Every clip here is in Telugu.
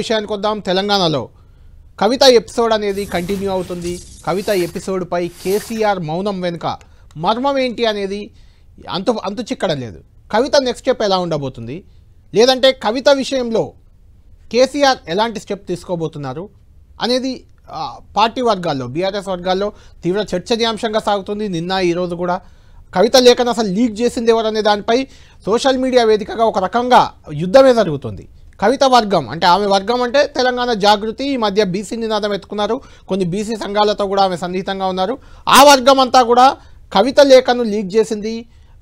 విషయానికి వద్దాం. తెలంగాణలో కవిత ఎపిసోడ్ అనేది కంటిన్యూ అవుతుంది. కవిత ఎపిసోడ్పై కేసీఆర్ మౌనం వెనుక మర్మం ఏంటి అనేది అంతు చిక్కడం లేదు. కవిత నెక్స్ట్ స్టెప్ ఎలా ఉండబోతుంది, లేదంటే కవిత విషయంలో కేసీఆర్ ఎలాంటి స్టెప్ తీసుకోబోతున్నారు అనేది పార్టీ వర్గాల్లో, బీఆర్ఎస్ వర్గాల్లో తీవ్ర చర్చనీయాంశంగా సాగుతుంది. నిన్న ఈరోజు కూడా కవిత లేఖను అసలు లీక్ చేసింది ఎవరనే దానిపై సోషల్ మీడియా వేదికగా ఒక రకంగా యుద్ధమే జరుగుతుంది. కవిత వర్గం అంటే ఆమె వర్గం అంటే తెలంగాణ జాగృతి ఈ మధ్య బీసీ నినాదం ఎత్తుకున్నారు. కొన్ని బీసీ సంఘాలతో కూడా ఆమె సన్నిహితంగా ఉన్నారు. ఆ వర్గం అంతా కూడా కవిత లేఖను లీక్ చేసింది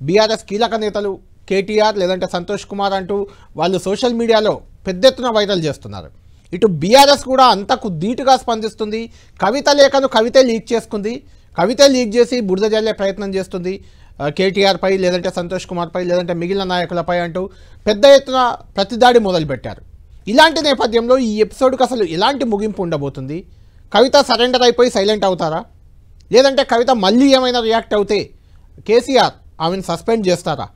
బీఆర్ఎస్ కీలక నేతలు కేటీఆర్ లేదంటే సంతోష్ కుమార్ అంటూ వాళ్ళు సోషల్ మీడియాలో పెద్ద ఎత్తున వైరల్ చేస్తున్నారు. ఇటు బీఆర్ఎస్ కూడా అంతకు ధీటుగా స్పందిస్తుంది. కవిత లేఖను కవితే లీక్ చేసుకుంది, కవితే లీక్ చేసి బురద జల్లే ప్రయత్నం చేస్తుంది కేటీఆర్ పై లేదంటే సంతోష్ కుమార్ పై లేదంటే మిగిలిన నాయకులపై అంటూ పెద్ద ఎత్తున ప్రతిదాడి మొదలుపెట్టారు. ఇలాంటి నేపథ్యంలో ఈ ఎపిసోడ్కి అసలు ఎలాంటి ముగింపు ఉండబోతుంది? కవిత సరెండర్ అయిపోయి సైలెంట్ అవుతారా, లేదంటే కవిత మళ్ళీ ఏమైనా రియాక్ట్ అవుతే కేసీఆర్ ఆమెను సస్పెండ్ చేస్తారా?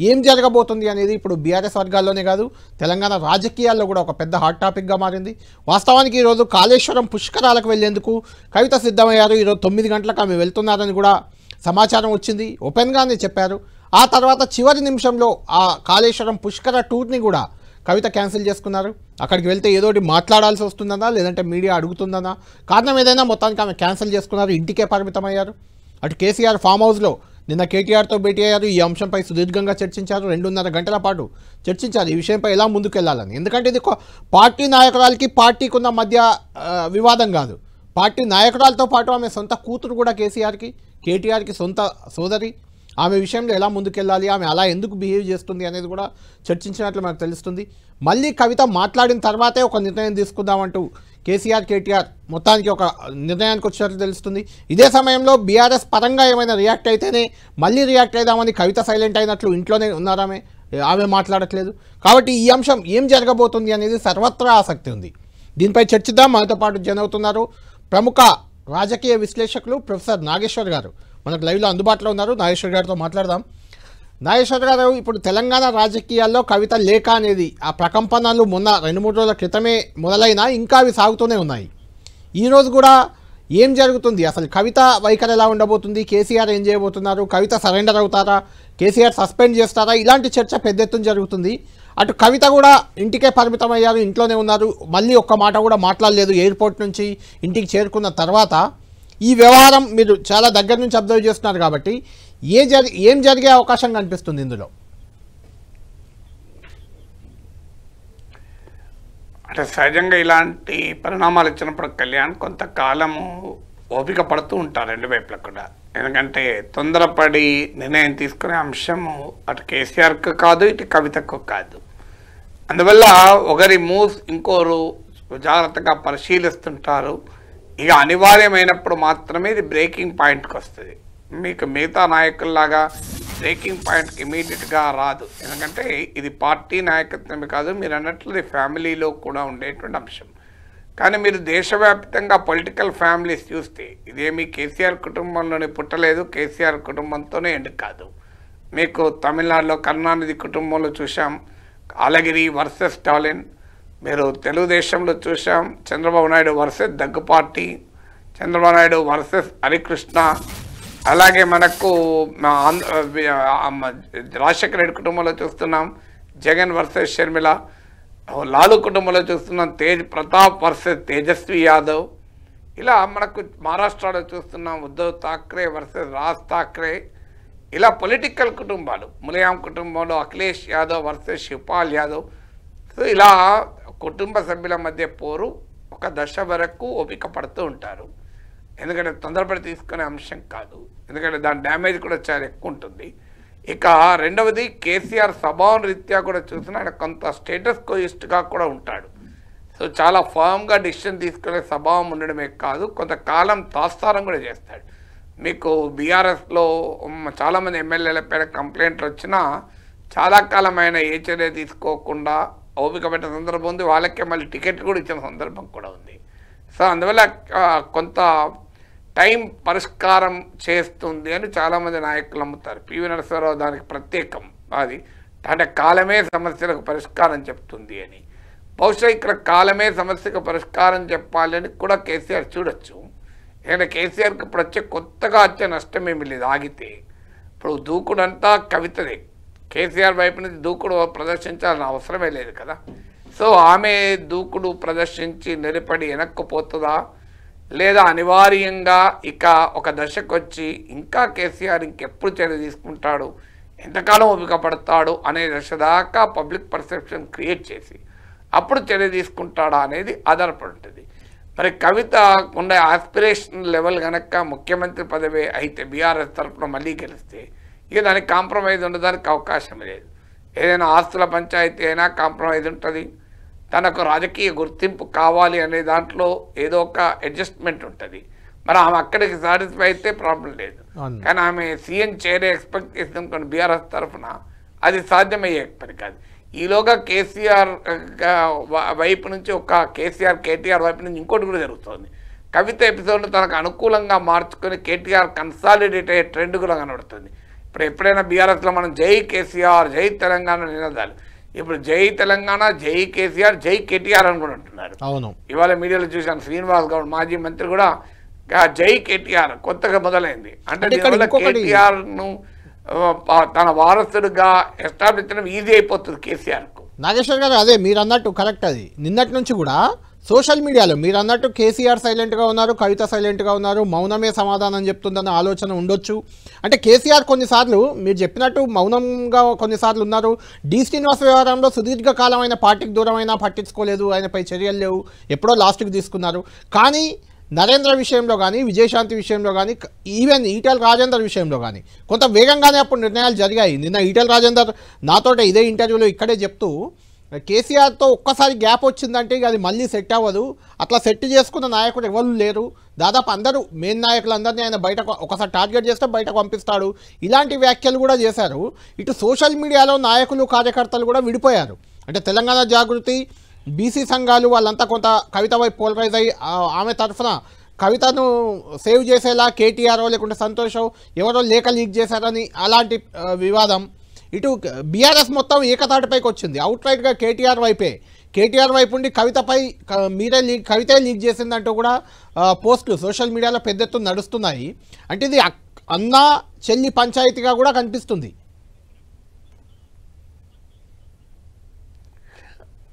ఏం జరగబోతుంది అనేది ఇప్పుడు బీఆర్ఎస్ వర్గాల్లోనే కాదు తెలంగాణ రాజకీయాల్లో కూడా ఒక పెద్ద హాట్ టాపిక్గా మారింది. వాస్తవానికి ఈరోజు కాళేశ్వరం పుష్కరాలకు వెళ్లేందుకు కవిత సిద్ధమయ్యారు. ఈరోజు 9 గంటలకు ఆమె వెళ్తున్నారని కూడా సమాచారం వచ్చింది, ఓపెన్గానే చెప్పారు. ఆ తర్వాత చివరి నిమిషంలో ఆ కాళేశ్వరం పుష్కర టూర్ని కూడా కవిత క్యాన్సిల్ చేసుకున్నారు. అక్కడికి వెళ్తే ఏదోటి మాట్లాడాల్సి వస్తుందన్నా లేదంటే మీడియా అడుగుతుందన్నా కారణం ఏదైనా మొత్తానికి ఆమె క్యాన్సిల్ చేసుకున్నారు, ఇంటికే పరిమితమయ్యారు. అటు కేసీఆర్ ఫామ్ హౌస్లో నిన్న కేటీఆర్తో భేటీ అయ్యారు. ఈ అంశంపై సుదీర్ఘంగా చర్చించారు. 2.5 గంటల పాటు చర్చించారు ఈ విషయంపై ఎలా ముందుకెళ్లాలని. ఎందుకంటే ఇది పార్టీ నాయకురాలకి పార్టీకి ఉన్న మధ్య వివాదం కాదు. పార్టీ నాయకురాలతో పాటు ఆమె సొంత కూతురు కూడా కేటీఆర్కి సొంత సోదరి. ఆమె విషయంలో ఎలా ముందుకెళ్ళాలి, ఆమె అలా ఎందుకు బిహేవ్ చేస్తుంది అనేది కూడా చర్చించినట్లు మనకు తెలుస్తుంది. మళ్ళీ కవిత మాట్లాడిన తర్వాతే ఒక నిర్ణయం తీసుకుందామంటూ కేటీఆర్ మొత్తానికి ఒక నిర్ణయానికి వచ్చినట్లు తెలుస్తుంది. ఇదే సమయంలో బీఆర్ఎస్ పరంగా ఏమైనా రియాక్ట్ అయితేనే మళ్ళీ రియాక్ట్ అయిదామని కవిత సైలెంట్ అయినట్లు ఇంట్లోనే ఉన్నారామె, ఆమె మాట్లాడట్లేదు. కాబట్టి ఈ అంశం ఏం జరగబోతుంది అనేది సర్వత్రా ఆసక్తి ఉంది. దీనిపై చర్చిద్దాం. మనతో పాటు జన అవుతున్నారు ప్రముఖ రాజకీయ విశ్లేషకులు ప్రొఫెసర్ నాగేశ్వర్ గారు మనకు లైవ్లో అందుబాటులో ఉన్నారు. నాగేశ్వర్ గారితో మాట్లాడదాం. నాగేశ్వర్ గారు, ఇప్పుడు తెలంగాణ రాజకీయాల్లో కవిత లేఖ అనేది ఆ ప్రకంపనలు మొన్న 2-3 రోజుల క్రితమే మొదలైనా ఇంకా అవి సాగుతూనే ఉన్నాయి. ఈరోజు కూడా ఏం జరుగుతుంది, అసలు కవిత వైఖరి ఎలా ఉండబోతుంది, కేసీఆర్ ఏం చేయబోతున్నారు, కవిత సరెండర్ అవుతారా, కేసీఆర్ సస్పెండ్ చేస్తారా, ఇలాంటి చర్చ పెద్ద ఎత్తున జరుగుతుంది. అటు కవిత కూడా ఇంటికే పరిమితమయ్యారు, ఇంట్లోనే ఉన్నారు, మళ్ళీ ఒక్క మాట కూడా మాట్లాడలేదు. ఎయిర్పోర్ట్ నుంచి ఇంటికి చేరుకున్న తర్వాత ఈ వ్యవహారం మీరు చాలా దగ్గర నుంచి అబ్జర్వ్ చేస్తున్నారు కాబట్టి ఏం జరిగే అవకాశం కనిపిస్తుంది ఇందులో? అంటే సహజంగా ఇలాంటి పరిణామాలు వచ్చినప్పుడు కళ్యాణ్ కొంతకాలము ఓపిక పడుతూ ఉంటారు రెండు వైపులా కూడా. ఎందుకంటే తొందరపడి నిర్ణయం తీసుకునే అంశము అటు కేసీఆర్కు కాదు, ఇటు కవితకు కాదు. అందువల్ల ఒకరి మూవ్స్ ఇంకోరు జాగ్రత్తగా పరిశీలిస్తుంటారు. ఇక అనివార్యమైనప్పుడు మాత్రమే ఇది బ్రేకింగ్ పాయింట్కి వస్తుంది. మీకు మిగతా నాయకుల్లాగా బ్రేకింగ్ పాయింట్కి ఇమీడియట్గా రాదు. ఎందుకంటే ఇది పార్టీ నాయకత్వమే కాదు, మీరు అన్నట్లు ఫ్యామిలీలో కూడా ఉండేటువంటి అంశం. కానీ మీరు దేశవ్యాప్తంగా పొలిటికల్ ఫ్యామిలీస్ చూస్తే ఇదేమి కేసీఆర్ కుటుంబంలోనే పుట్టలేదు, కేసీఆర్ కుటుంబంతోనే ఎండ్ కాదు. మీకు తమిళనాడులో కరుణానిధి కుటుంబంలో చూసాం, అలగిరి వర్సెస్ స్టాలిన్. మీరు తెలుగుదేశంలో చూసాం, చంద్రబాబు నాయుడు వర్సెస్ దగ్గుపాటి, చంద్రబాబు నాయుడు వర్సెస్ హరికృష్ణ. అలాగే మనకు రాజశేఖర రెడ్డి కుటుంబంలో చూస్తున్నాం జగన్ వర్సెస్ షర్మిల. లాలు కుటుంబంలో చూస్తున్నాం తేజ్ ప్రతాప్ వర్సెస్ తేజస్వి యాదవ్. ఇలా మనకు మహారాష్ట్రలో చూస్తున్నాం ఉద్ధవ్ ఠాక్రే వర్సెస్ రాజ్ ఠాక్రే. ఇలా పొలిటికల్ కుటుంబాలు, ములాయం కుటుంబంలో అఖిలేష్ యాదవ్ వర్సెస్ శివపాల్ యాదవ్. సో ఇలా కుటుంబ సభ్యుల మధ్య పోరు ఒక దశ వరకు ఓపిక పడుతూ ఉంటారు. ఎందుకంటే తొందరపడి తీసుకునే అంశం కాదు, ఎందుకంటే దాని డ్యామేజ్ కూడా చాలా ఎక్కువ ఉంటుంది. ఇక రెండవది కేసీఆర్ స్వభావం రీత్యా కూడా చూసినా ఆయన కొంత స్టేటస్ కోయిస్ట్గా కూడా ఉంటాడు. సో చాలా ఫర్మ్గా డిసిషన్ తీసుకునే స్వభావం ఉండడమే కాదు, కొంతకాలం తాత్సారం కూడా చేస్తాడు. మీకు బీఆర్ఎస్లో చాలామంది ఎమ్మెల్యేల పైన కంప్లైంట్లు వచ్చినా చాలా కాలం ఆయన ఏ చర్య తీసుకోకుండా ఓపిక పెట్టిన సందర్భం ఉంది. వాళ్ళకే మళ్ళీ టికెట్ కూడా ఇచ్చిన సందర్భం కూడా ఉంది. సో అందువల్ల కొంత టైం పరిష్కారం చేస్తుంది అని చాలామంది నాయకులు నమ్ముతారు. పివి నరసింహారావు దానికి ప్రత్యేకం. అది అంటే కాలమే సమస్యలకు పరిష్కారం చెప్తుంది అని. బహుశా ఇక్కడ కాలమే సమస్యకు పరిష్కారం చెప్పాలని కూడా కేసీఆర్ చూడొచ్చు. ఎందుకంటే కేసీఆర్కి ఇప్పుడు కొత్తగా వచ్చే నష్టం ఏమి లేదు ఆగితే. ఇప్పుడు దూకుడంతా కవితదే, కేసీఆర్ వైపు నుంచి దూకుడు ప్రదర్శించాల్సిన అవసరమే లేదు కదా. సో ఆమె దూకుడు ప్రదర్శించి నిలబడి వెనక్కిపోతుందా, లేదా అనివార్యంగా ఇక ఒక దశకు వచ్చి ఇంకా కేసీఆర్ ఇంకెప్పుడు చర్య తీసుకుంటాడు, ఎంతకాలం ఓపిక పడతాడు అనే దశ దాకా పబ్లిక్ పర్సెప్షన్ క్రియేట్ చేసి అప్పుడు చర్య తీసుకుంటాడా అనేది ఆధారపడి ఉంటుంది. మరి కవిత ఉండే ఆస్పిరేషన్ లెవెల్ కనుక ముఖ్యమంత్రి పదవి అయితే బీఆర్ఎస్ తరఫున మళ్ళీ గెలిస్తే ఇక దానికి కాంప్రమైజ్ ఉండడానికి అవకాశం లేదు. ఏదైనా ఆస్తుల పంచాయతీ అయినా కాంప్రమైజ్ ఉంటుంది, తనకు రాజకీయ గుర్తింపు కావాలి అనే దాంట్లో ఏదో ఒక అడ్జస్ట్మెంట్ ఉంటుంది. మరి ఆమె అక్కడికి సాటిస్ఫై అయితే ప్రాబ్లం లేదు. కానీ ఆమె సీఎం చేరే ఎక్స్పెక్ట్ చేసిన బీఆర్ఎస్ తరఫున అది సాధ్యమయ్యే పని కాదు. ఈలోగా కేసీఆర్ వైపు నుంచి కేటీఆర్ వైపు నుంచి ఇంకోటి కూడా జరుగుతుంది. కవిత ఎపిసోడ్ను తనకు అనుకూలంగా మార్చుకొని కేటీఆర్ కన్సాలిడేట్ అయ్యే ట్రెండ్ కూడా కనబడుతుంది. ఇప్పుడు ఎప్పుడైనా బీఆర్ఎస్లో మనం జై కేసీఆర్, జై తెలంగాణ నినాదాలు, ఇప్పుడు జై తెలంగాణ, జై కేసీఆర్, జై కేటీఆర్ అని కూడా అంటున్నారు. అవును, ఇవాళ మీడియాలో చూశాను, శ్రీనివాస్ గౌడ్ మాజీ మంత్రి కూడా జై కేటీఆర్ కొత్తగా మొదలైంది. అంటే దీనివల్ల కేటీఆర్ ను తన వారసుడుగా ఎస్టాబ్లిష్ చేయడం ఈజీ అయిపోతుంది కేసీఆర్ కు. నాగేశ్వర్ గారు, అదే మీరు అన్నట్టు కరెక్ట్. అది నిన్నటి నుంచి కూడా సోషల్ మీడియాలో మీరు అన్నట్టు కేసీఆర్ సైలెంట్గా ఉన్నారు, కవిత సైలెంట్గా ఉన్నారు, మౌనమే సమాధానం చెప్తుందన్న ఆలోచన ఉండొచ్చు. అంటే కేసీఆర్ కొన్నిసార్లు మీరు చెప్పినట్టు మౌనంగా కొన్నిసార్లు ఉన్నారు. డి శ్రీనివాస్ వ్యవహారంలో సుదీర్ఘకాలమైన పార్టీకి దూరమైనా పట్టించుకోలేదు, ఆయనపై చర్యలు లేవు, ఎప్పుడో లాస్ట్కి తీసుకున్నారు. కానీ నరేంద్ర విషయంలో కానీ, విజయశాంతి విషయంలో కానీ, ఈవెన్ ఈటెల రాజేందర్ విషయంలో కానీ కొంత వేగంగానే అప్పుడు నిర్ణయాలు జరిగాయి. నిన్న ఈటెల రాజేందర్ నాతోటే ఇదే ఇంటర్వ్యూలో ఇక్కడే చెప్తూ కేసీఆర్తో ఒక్కసారి గ్యాప్ వచ్చిందంటే ఇక అది మళ్ళీ సెట్ అవ్వదు, అట్లా సెట్ చేసుకున్న నాయకుడు ఎవరు లేరు, దాదాపు అందరూ మెయిన్ నాయకులందరినీ ఆయన బయటకు ఒకసారి టార్గెట్ చేస్తే బయటకు పంపిస్తాడు, ఇలాంటి వ్యాఖ్యలు కూడా చేశారు. ఇటు సోషల్ మీడియాలో నాయకులు కార్యకర్తలు కూడా విడిపోయారు. అంటే తెలంగాణ జాగృతి, బీసీ సంఘాలు వాళ్ళంతా కొంత కవిత వైపు పోలరైజ్ అయ్యి ఆమె తరఫున కవితను సేవ్ చేసేలా కేటీఆర్ లేకుంటే సంతోషం ఎవరో లేఖ లీక్ చేశారని అలాంటి వివాదం. ఇటు బీఆర్ఎస్ మొత్తం ఏకతాటిపైకి వచ్చింది, అవుట్ రైట్గా కేటీఆర్ వైపు ఉండి కవితపై కవితే లీక్ చేసిందంటూ కూడా పోస్టులు సోషల్ మీడియాలో పెద్ద ఎత్తున నడుస్తున్నాయి. అంటే ఇది అన్న చెల్లి పంచాయతీగా కూడా కనిపిస్తుంది.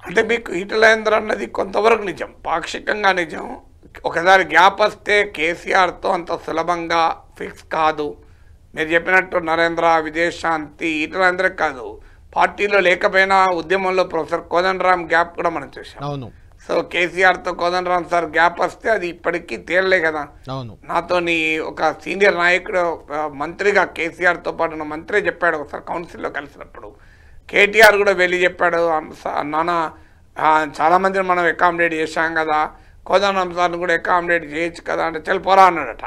అంటే మీకు ఈటలేంద్ర అన్నది కొంతవరకు నిజం, పాక్షికంగా నిజం. ఒకసారి గ్యాప్ వస్తే కేసీఆర్తో అంత సులభంగా ఫిక్స్ కాదు. మీరు చెప్పినట్టు నరేంద్ర, విజయశాంతి, ఈటలేంద్ర కాదు, పార్టీలో లేకపోయినా ఉద్యమంలో ప్రొఫెసర్ కోదండరామ్ గ్యాప్ కూడా మనం చూసాం. అవును. సో కేసీఆర్తో కోదండరామ్ సార్ గ్యాప్ వస్తే అది ఇప్పటికీ తేలలే కదా. అవును. నాతోని ఒక సీనియర్ నాయకుడు మంత్రిగా కేసీఆర్తో పాటు ఉన్న మంత్రి చెప్పాడు ఒకసారి కౌన్సిల్లో కలిసినప్పుడు, కేటీఆర్ కూడా వెళ్ళి చెప్పాడు, నాన్న చాలామందిని మనం అకామిడేట్ చేశాం కదా, కోదండరామ్ సార్ని కూడా అకామిడేట్ చేయొచ్చు కదా అంటే చెల్లిపోరా అన్నాడట.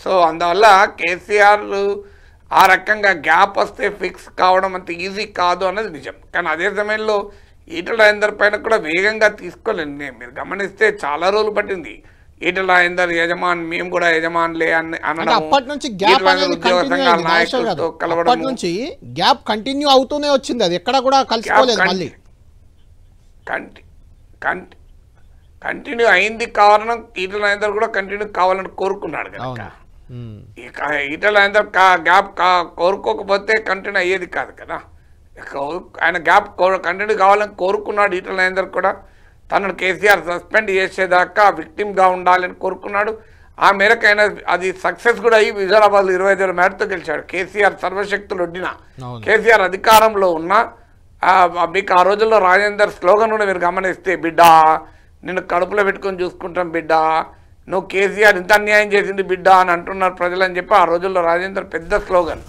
సో అందువల్ల కేసీఆర్ ఆ రకంగా గ్యాప్ వస్తే ఫిక్స్ కావడం అంత ఈజీ కాదు అన్నది నిజం. కానీ అదే సమయంలో ఈటెల రాజేందర్ పైన కూడా వేగంగా తీసుకోలేదు. మీరు గమనిస్తే చాలా రోజులు పట్టింది ఈటెల రాజేందర్ యజమాన్, మేము కూడా యజమానులే అనడం, అప్పటి నుంచి గ్యాప్ కంటిన్యూ అవుతూనే వచ్చింది, అది ఎక్కడ కూడా కలిసిపోలేదు. మళ్ళీ కంటిన్యూ అయింది కారణం ఈటెల రాజేందర్ కూడా కంటిన్యూ కావాలని కోరుకున్నాడు కదా. ఈటెల రాజేందర్ గ్యాప్ కోరుకోకపోతే కంటిన్యూ అయ్యేది కాదు కదా. ఆయన గ్యాప్ కంటిన్యూ కావాలని కోరుకున్నాడు. ఈటెల రాజేందర్ కూడా తనను కేసీఆర్ సస్పెండ్ చేసేదాకా విక్టిమ్గా ఉండాలని కోరుకున్నాడు. ఆ మేరకు ఆయన అది సక్సెస్ కూడా అయ్యి హుజూరాబాద్ 25,000 మేరతో గెలిచాడు. కేసీఆర్ సర్వశక్తులు ఒడ్డిన, కేసీఆర్ అధికారంలో ఉన్న మీకు ఆ రోజుల్లో రాజేందర్ స్లోగన్ కూడా మీరు గమనిస్తే, బిడ్డా నిన్ను కడుపులో పెట్టుకొని చూసుకుంటాం బిడ్డా, నువ్వు కేసీఆర్ ఇంత అన్యాయం చేసింది బిడ్డ అని అంటున్నారు ప్రజలు అని చెప్పి ఆ రోజుల్లో రాజేందర్ పెద్ద స్లోగన్.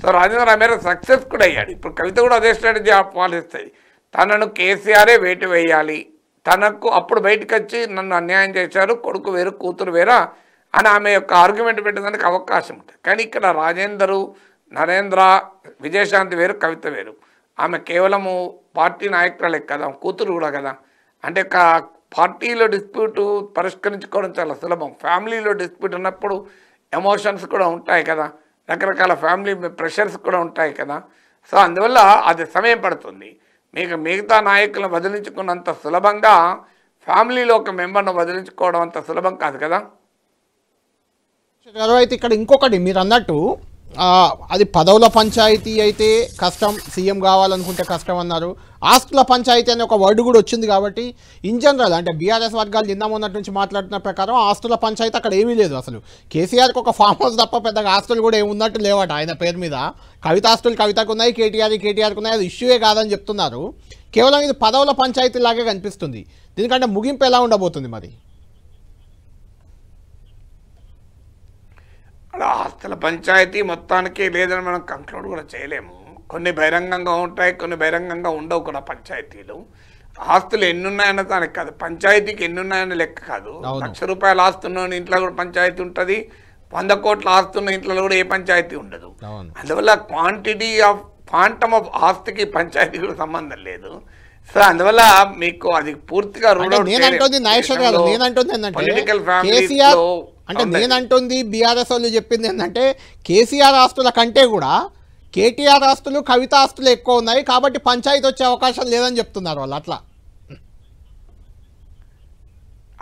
సో రాజేందర్ ఆ మేరకు సక్సెస్ కూడా అయ్యాడు. ఇప్పుడు కవిత కూడా అదే స్ట్రాటజీ పాటిస్తుంది, తనను కేసీఆరే వేటు వేయాలి, తనకు అప్పుడు బయటకు వచ్చి నన్ను అన్యాయం చేశారు, కొడుకు వేరు కూతురు వేరా అని ఆమె యొక్క ఆర్గ్యుమెంట్ పెట్టడానికి అవకాశం ఉంటుంది. కానీ ఇక్కడ రాజేందరు, నరేంద్ర, విజయశాంతి వేరు, కవిత వేరు. ఆమె కేవలము పార్టీ నాయకురాలే కదా, కూతురు కూడా కదా. అంటే పార్టీలో డిస్ప్యూట్ పరిష్కరించుకోవడం చాలా సులభం, ఫ్యామిలీలో డిస్ప్యూట్ ఉన్నప్పుడు ఎమోషన్స్ కూడా ఉంటాయి కదా, రకరకాల ఫ్యామిలీ ప్రెషర్స్ కూడా ఉంటాయి కదా. సో అందువల్ల అది సమయం పడుతుంది. మీకు మిగతా నాయకులను వదిలించుకున్నంత సులభంగా ఫ్యామిలీలో ఒక మెంబర్ను వదిలించుకోవడం అంత సులభం కాదు కదా. అయితే ఇక్కడ ఇంకొకటి మీరు అన్నట్టు అది పదవుల పంచాయతీ అయితే కష్టం, సీఎం కావాలనుకుంటే కష్టం అన్నారు. ఆస్తుల పంచాయతీ అనే ఒక వర్డ్ కూడా వచ్చింది కాబట్టి ఇన్ జనరల్ అంటే బీఆర్ఎస్ వర్గాలు నిన్న మొన్నటి నుంచి మాట్లాడుతున్న ప్రకారం ఆస్తుల పంచాయతీ అక్కడ ఏమీ లేదు. అసలు కేసీఆర్కి ఒక ఫామ్ హౌస్ తప్ప పెద్దగా ఆస్తులు కూడా ఏమున్నట్టు లేవట ఆయన పేరు మీద. కవిత ఆస్తులు కవితకు ఉన్నాయి, కేటీఆర్కి ఉన్నాయి, అది ఇష్యూయే కాదని చెప్తున్నారు. కేవలం ఇది పదవుల పంచాయతీ లాగే కనిపిస్తుంది. దీనికంటే ముగింపు ఎలా ఉండబోతుంది మరి? ఆస్తుల పంచాయతీ మొత్తానికి లేదని మనం కంక్లూడ్ కూడా చేయలేము. కొన్ని బహిరంగంగా ఉంటాయి, కొన్ని బహిరంగంగా ఉండవు కూడా పంచాయతీలు. ఆస్తులు ఎన్నున్నాయన్న దానికి కాదు, పంచాయతీకి ఎన్నున్నాయన్న లెక్క కాదు. ₹1,00,000 ఆస్తున్న ఇంట్లో కూడా పంచాయతీ ఉంటుంది, 100 కోట్ల ఆస్తున్న ఇంట్లో కూడా ఏ పంచాయతీ ఉండదు. అందువల్ల క్వాంటమ్ ఆఫ్ ఆస్తికి పంచాయతీ కూడా సంబంధం లేదు. సో అందువల్ల మీకు అది పూర్తిగా పొలిటికల్ ఫ్యామిలీలో అంటే నేనంటుంది బీఆర్ఎస్ వాళ్ళు చెప్పింది ఏంటంటే కేసీఆర్ ఆస్తుల కంటే కూడా కేటీఆర్ ఆస్తులు కవిత ఆస్తులు ఎక్కువ ఉన్నాయి కాబట్టి పంచాయతీ వచ్చే అవకాశం లేదని చెప్తున్నారు వాళ్ళు. అట్లా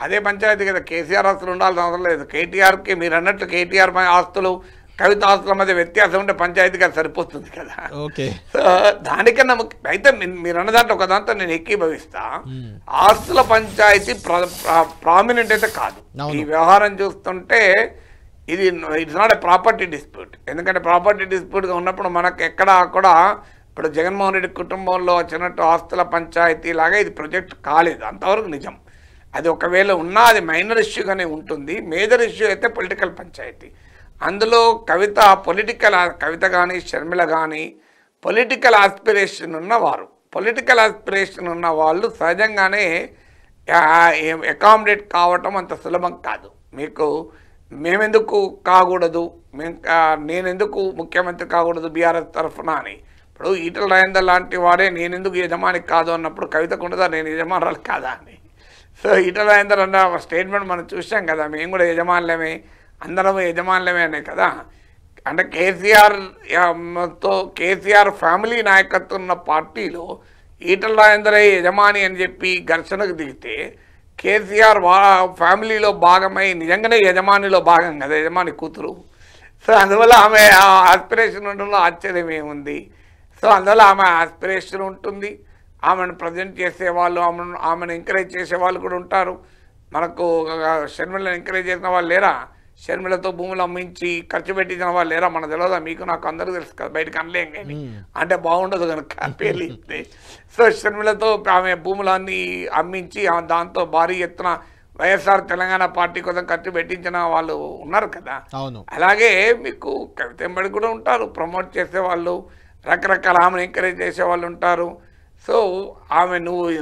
అదే పంచాయతీ కదా, కేసీఆర్ ఆస్తులు ఉండాల్సిన అవసరం లేదు. కేటీఆర్కి మీరు అన్నట్లు కేటీఆర్ ఆస్తులు కవిత ఆస్తుల మధ్య వ్యత్యాసం ఉంటే పంచాయతీకి అది సరిపోతుంది కదా. సో దానికన్నా అయితే మీరు అన్న దాంట్లో ఒక దాంతో నేను ఏకీభవిస్తా. ఆస్తుల పంచాయతీ ప్రామినెంట్ అయితే కాదు. ఈ వ్యవహారం చూస్తుంటే ఇది it's not a property dispute. ఎందుకంటే ప్రాపర్టీ డిస్ప్యూట్గా ఉన్నప్పుడు మనకు ఎక్కడ కూడా ఇప్పుడు జగన్మోహన్ రెడ్డి కుటుంబంలో వచ్చినట్టు ఆస్తుల పంచాయతీ లాగా ఇది ప్రొజెక్ట్ కాలేదు, అంతవరకు నిజం. అది ఒకవేళ ఉన్నా అది మైనర్ ఇష్యూగానే ఉంటుంది. మేజర్ ఇష్యూ అయితే పొలిటికల్ పంచాయతీ. అందులో కవిత కానీ షర్మిల కానీ పొలిటికల్ ఆస్పిరేషన్ ఉన్న వాళ్ళు సహజంగానే అకామిడేట్ కావటం అంత సులభం కాదు. మీకు మేమెందుకు కాకూడదు, నేనెందుకు ముఖ్యమంత్రి కాకూడదు బీఆర్ఎస్ తరఫున అని. ఇప్పుడు ఈటల రాజేందర్ లాంటి వారే నేనెందుకు యజమాని కాదు అన్నప్పుడు కవితకు ఉండదా నేను యజమానురాలు కాదా అని. సో ఈటల రాజేందర్ అన్న స్టేట్మెంట్ మనం చూసాం కదా, మేము కూడా యజమానులమే, అందరం యజమానులమే అనే కదా. అంటే కేసీఆర్ ఫ్యామిలీ నాయకత్వం ఉన్న పార్టీలో ఈటల రాజేందర్ యజమాని అని చెప్పి ఘర్షణకు దిగితే కేసీఆర్ ఫ్యామిలీలో భాగమై నిజంగానే యజమానిలో భాగం కదా, యజమాని కూతురు. సో అందువల్ల ఆమె ఆస్పిరేషన్ ఉండడంలో ఆశ్చర్యం ఏముంది. సో అందువల్ల ఆమె ఆస్పిరేషన్ ఉంటుంది, ఆమెను ప్రజెంట్ చేసేవాళ్ళు, ఆమెను ఎంకరేజ్ చేసేవాళ్ళు కూడా ఉంటారు. మనకు షర్మిలను ఎంకరేజ్ చేసిన వాళ్ళు లేరా? షర్మిలతో భూములు అమ్మించి ఖర్చు పెట్టించిన వాళ్ళు లేరా? మనకు తెలియదా? మీకు నాకు అందరికీ తెలుసు కదా, బయటకు అనలేం కానీ అంటే బాగుండదు కనుక పేర్లు ఇస్తే. సో షర్మిలతో ఆమె భూములన్నీ అమ్మించి దాంతో భారీ ఎత్తున వైఎస్ఆర్ తెలంగాణ పార్టీ కోసం ఖర్చు పెట్టించిన వాళ్ళు ఉన్నారు కదా. అలాగే మీకు కవిత వెంబడి కూడా ఉంటారు, ప్రమోట్ చేసేవాళ్ళు, రకరకాల ఆమెను ఎంకరేజ్ చేసేవాళ్ళు ఉంటారు. సో ఆమె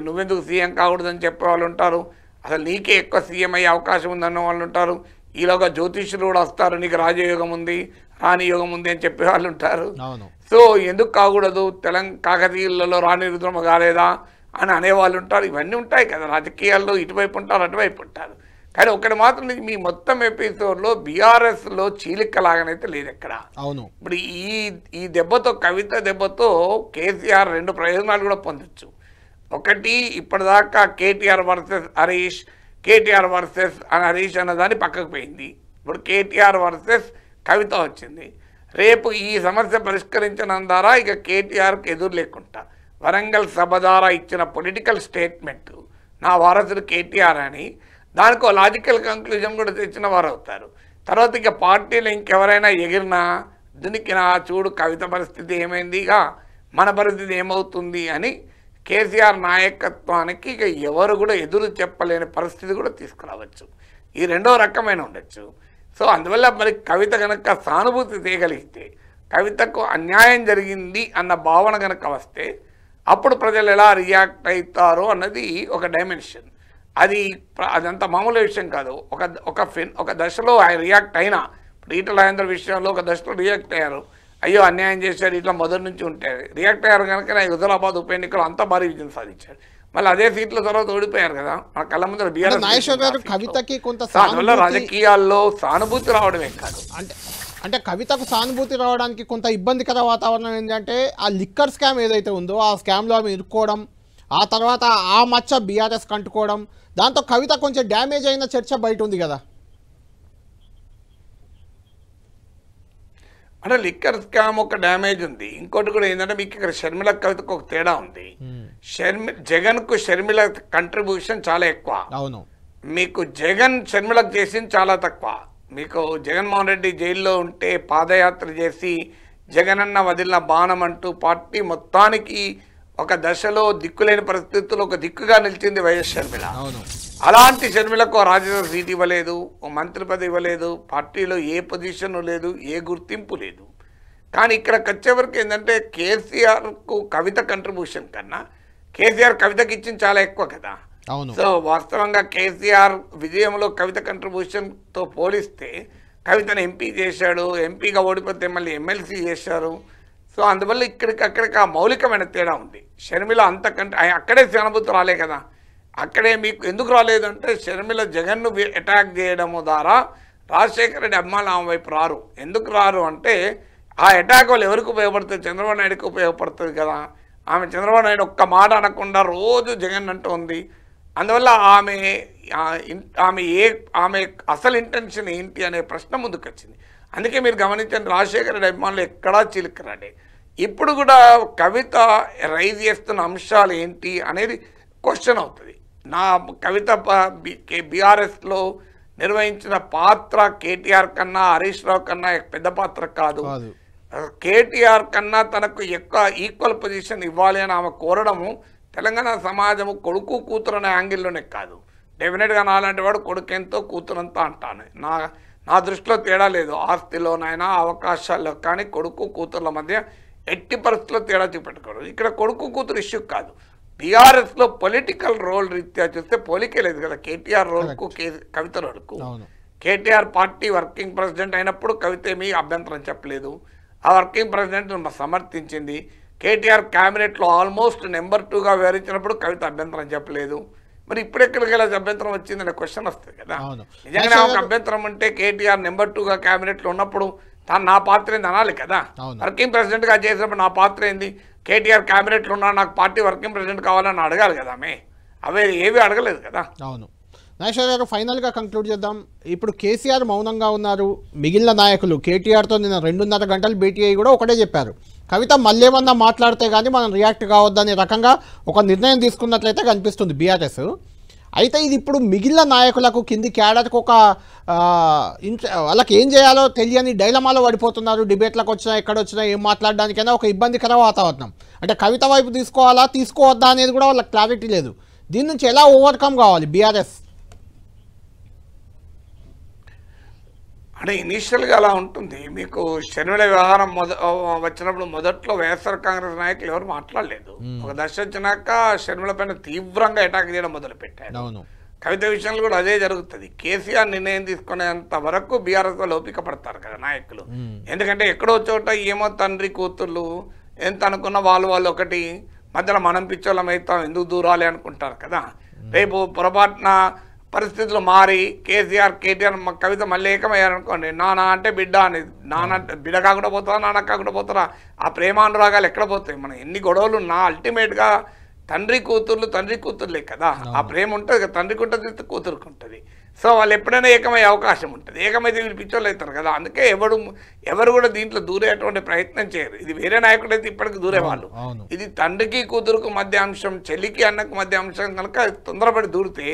నువ్వెందుకు సీఎం కాకూడదని చెప్పేవాళ్ళు ఉంటారు, అసలు నీకే ఎక్కువ సీఎం అయ్యే అవకాశం ఉందన్న వాళ్ళు ఉంటారు. ఈలోగా జ్యోతిష్యులు కూడా వస్తారు, నీకు రాజయోగం ఉంది, రాణి యోగం ఉంది అని చెప్పేవాళ్ళు ఉంటారు. సో ఎందుకు కాకూడదు, కాకతీయులలో రాణి రుద్రమ కాలేదా అని అనేవాళ్ళు ఉంటారు. ఇవన్నీ ఉంటాయి కదా రాజకీయాల్లో, ఇటువైపు ఉంటారు అటువైపు ఉంటారు. కానీ ఒకటి మాత్రం మీ మొత్తం ఎపిసోడ్లో బీఆర్ఎస్లో చీలికలాగానైతే లేదు ఎక్కడ. ఇప్పుడు ఈ దెబ్బతో, కవిత దెబ్బతో కేసీఆర్ 2 ప్రయోజనాలు కూడా పొందొచ్చు. ఒకటి, ఇప్పటిదాకా కేటీఆర్ వర్సెస్ హరీష్, కేటీఆర్ వర్సెస్ హరీష్ అన్నదాన్ని పక్కకు పోయింది. ఇప్పుడు కేటీఆర్ వర్సెస్ కవిత వచ్చింది. రేపు ఈ సమస్య పరిష్కరించడం ద్వారా ఇక కేటీఆర్కి ఎదురు లేకుండా వరంగల్ సభ ద్వారా ఇచ్చిన పొలిటికల్ స్టేట్మెంట్ నా వారసుడు కేటీఆర్ అని దానికి లాజికల్ కంక్లూజన్ కూడా తెచ్చిన వారు అవుతారు. తర్వాత ఇక పార్టీలో ఇంకెవరైనా ఎగిరినా దునికినా చూడు కవిత పరిస్థితి ఏమైంది, ఇక మన పరిస్థితి ఏమవుతుంది అని కేసీఆర్ నాయకత్వానికి ఇక ఎవరు కూడా ఎదురు చెప్పలేని పరిస్థితి కూడా తీసుకురావచ్చు. ఈ 2వ రకమైన ఉండొచ్చు. సో అందువల్ల మరి కవిత కనుక సానుభూతి తీయగలిగితే, కవితకు అన్యాయం జరిగింది అన్న భావన కనుక వస్తే అప్పుడు ప్రజలు ఎలా రియాక్ట్ అవుతారో అన్నది ఒక డైమెన్షన్. అదంత మామూలు విషయం కాదు. ఒక దశలో ఆయన రియాక్ట్ అయినా, ఇప్పుడు ఈటల రాజేందర్ విషయంలో ఒక దశలో రియాక్ట్ అయ్యారు, అయ్యో అన్యాయం చేశారు ఇట్లా మొదటి నుంచి ఉంటారు, రియాక్ట్ అయ్యారు కనుక హుజరాబాద్ ఉప ఎన్నికలు అంత భారీ విజయం సాధించారు. మళ్ళీ అదే సీట్ల తర్వాత ఓడిపోయారు కదా, మన కళ్ళ ముందర బీఆర్ఎస్. కవితకి కొంత రాజకీయాల్లో సానుభూతి రావడమే కాదు, అంటే అంటే కవితకు సానుభూతి రావడానికి కొంత ఇబ్బందికర వాతావరణం ఏంటంటే ఆ లిక్కర్ స్కామ్ ఏదైతే ఉందో ఆ స్కామ్లో ఆమె ఇరుక్కోవడం, ఆ తర్వాత ఆ మచ్చ బీఆర్ఎస్ కంటుకోవడం, దాంతో కవిత కొంచెం డ్యామేజ్ అయిన చర్చ బయట ఉంది కదా. అంటే లిక్కర్ స్కామ్ ఒక డ్యామేజ్ ఉంది. ఇంకోటి కూడా ఏంటంటే మీకు ఇక్కడ షర్మిల కవితకు ఒక తేడా ఉంది. జగన్కు షర్మిల కంట్రిబ్యూషన్ చాలా ఎక్కువ. అవును, మీకు జగన్ షర్మిలకు చేసింది చాలా తక్కువ. మీకు జగన్మోహన్ రెడ్డి జైల్లో ఉంటే పాదయాత్ర చేసి జగనన్న వదిలిన బాణం అంటూ పార్టీ మొత్తానికి ఒక దశలో దిక్కులేని పరిస్థితుల్లో ఒక దిక్కుగా నిలిచింది వైఎస్ షర్మిల. అలాంటి షర్మిలకు రాజ్యసభ సీట్ ఇవ్వలేదు, మంత్రి పదవి ఇవ్వలేదు, పార్టీలో ఏ పొజిషన్ లేదు, ఏ గుర్తింపు లేదు. కానీ ఇక్కడికి వచ్చేవరకు ఏంటంటే కేసీఆర్కు కవిత కంట్రిబ్యూషన్ కన్నా కేసీఆర్ కవితకి ఇచ్చింది చాలా ఎక్కువ కదా. సో వాస్తవంగా కేసీఆర్ విజయంలో కవిత కంట్రిబ్యూషన్తో పోలిస్తే కవితను ఎంపీ చేశాడు, ఎంపీగా ఓడిపోతే మళ్ళీ ఎమ్మెల్సీ చేశారు. సో అందువల్ల అక్కడికి ఆ మౌలికమైన తేడా ఉంది. షర్మిల అంతకంటే అక్కడే సానుభూతి రాలే కదా. అక్కడే మీకు ఎందుకు రాలేదు అంటే షర్మిల జగన్ను అటాక్ చేయడము ద్వారా రాజశేఖర రెడ్డి అమ్మాయిలు ఆమె వైపు రారు. ఎందుకు రారు అంటే ఆ అటాక్ వాళ్ళు ఎవరికి ఉపయోగపడుతుంది? చంద్రబాబు నాయుడుకి ఉపయోగపడుతుంది కదా. ఆమె చంద్రబాబు నాయుడు ఒక్క మాట అనకుండా రోజు జగన్ అంటూ ఉంది. అందువల్ల ఆమె అసలు ఇంటెన్షన్ ఏంటి అనే ప్రశ్న ముందుకు వచ్చింది. అందుకే మీరు గమనించండి, రాజశేఖర రెడ్డి అభిమానులు ఎక్కడా చిలుకరండి. ఇప్పుడు కూడా కవిత రైజ్ చేస్తున్న అంశాలు ఏంటి అనేది క్వశ్చన్ అవుతుంది. నా కవిత బీఆర్ఎస్లో నిర్వహించిన పాత్ర కేటీఆర్ కన్నా హరీష్ రావు కన్నా పెద్ద పాత్ర కాదు. కేటీఆర్ కన్నా తనకు ఎక్కువ ఈక్వల్ పొజిషన్ ఇవ్వాలి అని ఆమె కోరడము తెలంగాణ సమాజము కొడుకు కూతురు అనే యాంగిల్లోనే కాదు. డెఫినెట్గా నాలాంటి వాడు కొడుకెంతో కూతురంతా అంటాను. నా దృష్టిలో తేడా లేదు. ఆస్తిలోనైనా అవకాశాల్లో కానీ కొడుకు కూతుర్ల మధ్య ఎట్టి పరిస్థితుల్లో తేడా చూపెట్టుకోరు. ఇక్కడ కొడుకు కూతురు ఇష్యూ కాదు. బీఆర్ఎస్లో పొలిటికల్ రోల్ రీత్యా చూస్తే పోలికే లేదు కదా కేటీఆర్ రోల్కు కవిత రోల్కు. కేటీఆర్ పార్టీ వర్కింగ్ ప్రెసిడెంట్ అయినప్పుడు కవిత ఏమీ అభ్యంతరం చెప్పలేదు. ఆ వర్కింగ్ ప్రెసిడెంట్ సమర్థించింది. కేటీఆర్ క్యాబినెట్లో ఆల్మోస్ట్ నెంబర్ 2గా వ్యవహరించినప్పుడు కవిత అభ్యంతరం చెప్పలేదు. మరి ఇప్పుడు ఎక్కడికి వెళ్ళి అభ్యంతరం వచ్చిందనే క్వశ్చన్ వస్తుంది కదా. నిజంగానే ఒక అభ్యంతరం ఉంటే కేటీఆర్ నెంబర్ 2గా క్యాబినెట్లో ఉన్నప్పుడు తాను నా పాత్ర ఏంది అనాలి కదా. వర్కింగ్ ప్రెసిడెంట్గా చేసినప్పుడు నా పాత్ర ఏంది, కేటీఆర్ క్యాబినెట్లో ఉన్నా నాకు పార్టీ వర్కింగ్ ప్రెసిడెంట్ కావాలని అడగాలి కదా. అవే ఏవి అడగలేదు కదా. అవును, నాగేశ్వర గారు ఫైనల్గా కంక్లూడ్ చేద్దాం. ఇప్పుడు కేసీఆర్ మౌనంగా ఉన్నారు, మిగిలిన నాయకులు కేటీఆర్తో నిన్న 2.5 గంటలు భేటీ అయ్యి కూడా ఒకటే చెప్పారు, కవిత మళ్ళేమన్నా మాట్లాడితే కానీ మనం రియాక్ట్ కావద్దనే రకంగా ఒక నిర్ణయం తీసుకున్నట్లయితే కనిపిస్తుంది బీఆర్ఎస్. అయితే ఇది ఇప్పుడు మిగిలిన నాయకులకు కింది క్యాడర్కి ఒక వాళ్ళకి ఏం చేయాలో తెలియని డైలమాలో పడిపోతున్నారు. డిబేట్లకు వచ్చినా ఎక్కడొచ్చినా ఏం మాట్లాడడానికైనా ఒక ఇబ్బందికర వాతావరణం. అంటే కవిత వైపు తీసుకోవాలా తీసుకోవద్దా అనేది కూడా వాళ్ళకి క్లారిటీ లేదు. దీని నుంచి ఎలా ఓవర్కమ్ కావాలి బీఆర్ఎస్? అంటే ఇనీషియల్గా అలా ఉంటుంది. మీకు షర్మిల వ్యవహారం వచ్చినప్పుడు మొదట్లో వైఎస్ఆర్ కాంగ్రెస్ నాయకులు ఎవరు మాట్లాడలేదు. ఒక దశ వచ్చినాక షర్మిల పైన తీవ్రంగా అటాక్ చేయడం మొదలుపెట్టారు. కవిత విషయంలో కూడా అదే జరుగుతుంది. కేసీఆర్ నిర్ణయం తీసుకునేంత వరకు బీఆర్ఎస్ వాళ్ళు ఓపిక పడతారు కదా నాయకులు. ఎందుకంటే ఎక్కడో చోట ఏమో తండ్రి కూతుర్లు ఎంత అనుకున్న వాళ్ళు ఒకటి మధ్యలో మనం పిచ్చోళ్ళం అవుతాం ఎందుకు దూరాలి అనుకుంటారు కదా. రేపు పొరపాటున పరిస్థితులు మారి కేటీఆర్ కవిత మళ్ళీ ఏకమయ్యారనుకోండి, నాన్న అంటే బిడ్డ అనేది, నాన్న అంటే బిడ్డ కాకుండా పోతారా నాన్న కాకుండా పోతారా, ఆ ప్రేమానురాగాలు ఎక్కడ పోతాయి? మనం ఎన్ని గొడవలు ఉన్నా అల్టిమేట్గా తండ్రి కూతుర్లే కదా. ఆ ప్రేమ ఉంటుంది కదా, తండ్రికి ఉంటుంది కూతురికి ఉంటుంది. సో వాళ్ళు ఎప్పుడైనా ఏకమయ్యే అవకాశం ఉంటుంది. ఏకమైతే వీళ్ళు పిచ్చోళ్ళు అవుతారు కదా. అందుకే ఎవరు కూడా దీంట్లో దూరేటువంటి ప్రయత్నం చేయరు. ఇది వేరే నాయకుడు అయితే ఇప్పటికి దూరేవాళ్ళు. ఇది తండ్రికి కూతురుకు మధ్య అంశం, చెల్లికి అన్నకు మధ్య అంశం కనుక తొందరపడి దూరితే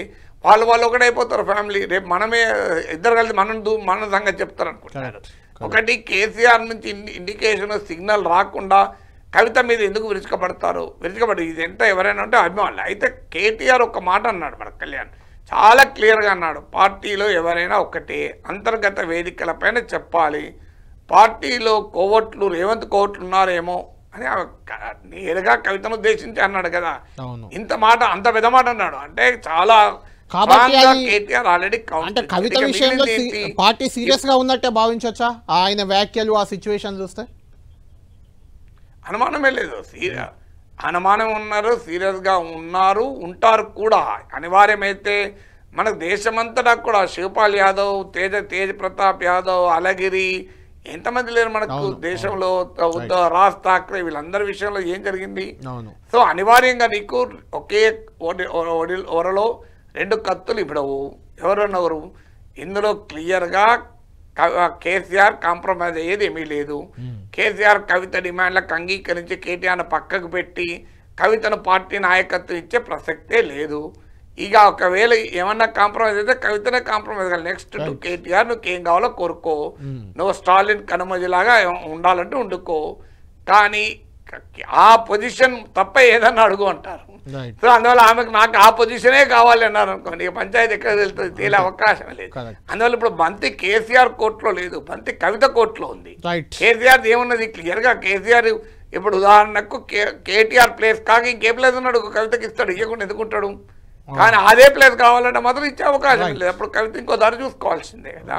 వాళ్ళు ఒకటైపోతారు ఫ్యామిలీ. రేపు మనమే ఇద్దరు కలిసి మన సంగతి చెప్తారు అనుకుంటున్నారు. ఒకటి కేసీఆర్ నుంచి ఇండికేషన్ సిగ్నల్ రాకుండా కవిత మీద ఎందుకు విరుచుకపడి ఇది ఎంత ఎవరైనా ఉంటే అభిమానులు. అయితే కేటీఆర్ ఒక మాట అన్నాడు మన కళ్యాణ్, చాలా క్లియర్గా అన్నాడు, పార్టీలో ఎవరైనా ఒకటే, అంతర్గత వేదికలపైన చెప్పాలి, పార్టీలో కోవట్లు రేవంత్ కోవట్లు ఉన్నారేమో అని నేరుగా కవితను ఉద్దేశించి అన్నాడు కదా. ఇంత మాట అంత పెద్ద మాట అన్నాడు అంటే చాలా కేటీఆర్ ఆల్రెడీ అంటే కవిత విషయంలో పార్టీ సీరియస్ గా ఉన్నట్టే భావించవచ్చా ఆయన వ్యాఖ్యలు ఆ సిచ్యువేషన్ చూస్తే? అనుమానమే లేదు. అనుమానం ఉన్నారు, సీరియస్గా ఉన్నారు, ఉంటారు కూడా. అనివార్యమైతే మనకు దేశమంతటా కూడా శివపాల్ యాదవ్, తేజ్ ప్రతాప్ యాదవ్, అలగిరి ఎంతమంది లేరు మనకు దేశంలో. రాజ్ ఠాక్రే వీళ్ళందరి విషయంలో ఏం జరిగింది? సో అనివార్యంగా నీకు ఒకే ఓరలో రెండు కత్తులు. ఇప్పుడు ఎవరు ఇందులో క్లియర్గా కేసీఆర్ కాంప్రమైజ్ అయ్యేది ఏమీ లేదు. కేసీఆర్ కవిత డిమాండ్లకు అంగీకరించి కేటీఆర్ను పక్కకు పెట్టి కవితను పార్టీ నాయకత్వం ఇచ్చే ప్రసక్తే లేదు. ఇక ఒకవేళ ఏమన్నా కాంప్రమైజ్ అయితే కవితనే కాంప్రమైజ్ కాదు. నెక్స్ట్ టు కేటీఆర్ నువ్వు ఏం కావాలో కోరుకో, నువ్వు స్టాలిన్ కనుమజిలాగా ఉండాలంటే ఉండుకో, కానీ ఆ పొజిషన్ తప్ప ఏదన్నా అడుగు అంటారు. సో అందువల్ల ఆమెకు నాకు ఆ పొజిషనే కావాలి అన్నారు అనుకోండి, ఇక పంచాయతీ ఎక్కడ వెళ్తుంది, తేలే అవకాశం లేదు. అందువల్ల ఇప్పుడు బంతి కేసీఆర్ కోర్టులో లేదు, బంతి కవిత కోర్టులో ఉంది. కేసీఆర్ ఏమున్నది క్లియర్గా, కేసీఆర్ ఇప్పుడు ఉదాహరణకు కేటీఆర్ ప్లేస్ కాక ఇంకే ప్లేస్ ఉన్నాడు కవితకి ఇస్తాడు, ఇవ్వకుండా ఎందుకుంటాడు? కానీ అదే ప్లేస్ కావాలంటే మాత్రం ఇచ్చే అవకాశం లేదు. అప్పుడు కవిత ఇంకో దారి చూసుకోవాల్సిందే కదా.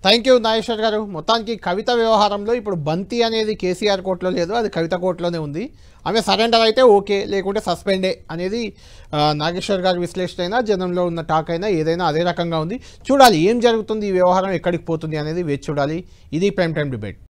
థ్యాంక్ యూ నాగేశ్వర్ గారు. మొత్తానికి కవిత వ్యవహారంలో ఇప్పుడు బంతి అనేది కేసీఆర్ కోర్టులో లేదు, అది కవిత కోర్టులోనే ఉంది. ఆమె సరెండర్ అయితే ఓకే, లేకుంటే సస్పెండే అనేది నాగేశ్వర్ గారి విశ్లేషణ అయినా జనంలో ఉన్న టాక్ అయినా ఏదైనా అదే రకంగా ఉంది. చూడాలి ఏం జరుగుతుంది, ఈ వ్యవహారం ఎక్కడికి పోతుంది అనేది వేచి చూడాలి. ఇది ప్రైమ్ టైం డిబేట్.